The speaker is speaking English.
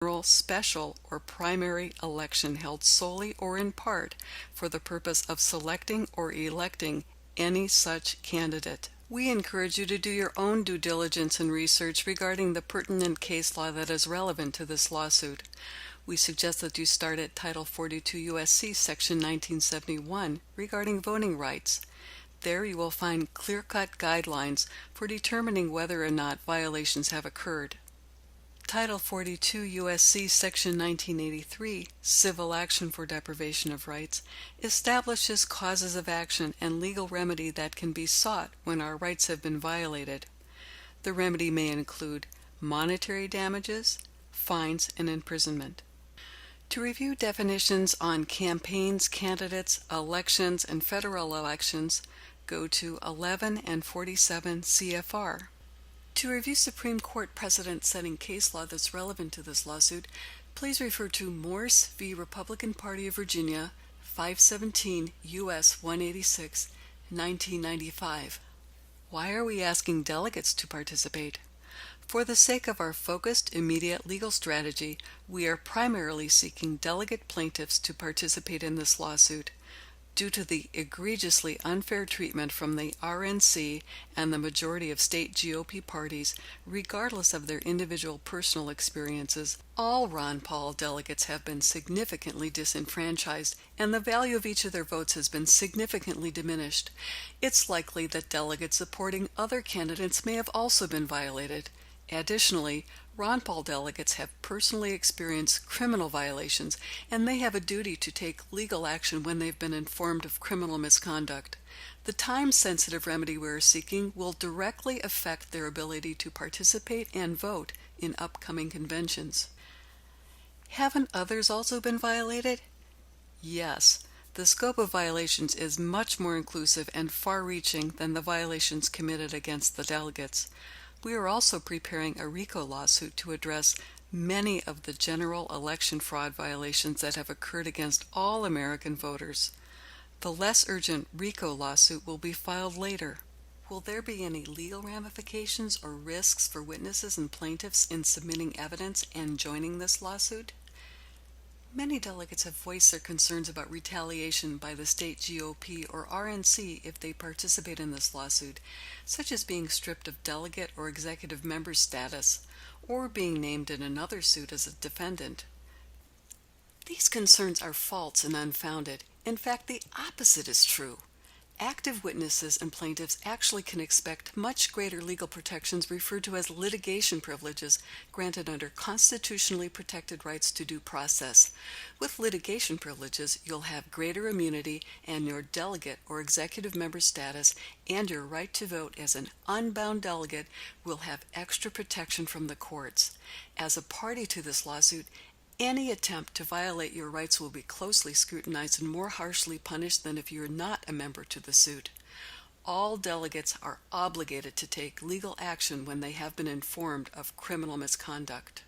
general, special, or primary election held solely or in part for the purpose of selecting or electing any such candidate. We encourage you to do your own due diligence and research regarding the pertinent case law that is relevant to this lawsuit. We suggest that you start at Title 42 U.S.C. Section 1971 regarding voting rights. There you will find clear-cut guidelines for determining whether or not violations have occurred. Title 42 U.S.C. Section 1983, Civil Action for Deprivation of Rights, establishes causes of action and legal remedy that can be sought when our rights have been violated. The remedy may include monetary damages, fines, and imprisonment. To review definitions on campaigns, candidates, elections, and federal elections, go to 11 and 47 CFR. To review Supreme Court precedent-setting case law that's relevant to this lawsuit, please refer to Morse v. Republican Party of Virginia, 517 U.S. 186, 1995. Why are we asking delegates to participate? For the sake of our focused, immediate legal strategy, we are primarily seeking delegate plaintiffs to participate in this lawsuit. Due to the egregiously unfair treatment from the RNC and the majority of state GOP parties, regardless of their individual personal experiences, all Ron Paul delegates have been significantly disenfranchised, and the value of each of their votes has been significantly diminished. It's likely that delegates supporting other candidates may have also been violated. Additionally, Ron Paul delegates have personally experienced criminal violations, and they have a duty to take legal action when they've been informed of criminal misconduct. The time-sensitive remedy we are seeking will directly affect their ability to participate and vote in upcoming conventions. Haven't others also been violated? Yes. The scope of violations is much more inclusive and far-reaching than the violations committed against the delegates. We are also preparing a RICO lawsuit to address many of the general election fraud violations that have occurred against all American voters. The less urgent RICO lawsuit will be filed later. Will there be any legal ramifications or risks for witnesses and plaintiffs in submitting evidence and joining this lawsuit? Many delegates have voiced their concerns about retaliation by the state GOP or RNC if they participate in this lawsuit, such as being stripped of delegate or executive member status, or being named in another suit as a defendant. These concerns are false and unfounded. In fact, the opposite is true. Active witnesses and plaintiffs actually can expect much greater legal protections referred to as litigation privileges granted under constitutionally protected rights to due process. With litigation privileges, you'll have greater immunity, and your delegate or executive member status and your right to vote as an unbound delegate will have extra protection from the courts. As a party to this lawsuit, any attempt to violate your rights will be closely scrutinized and more harshly punished than if you are not a member to the suit. All delegates are obligated to take legal action when they have been informed of criminal misconduct.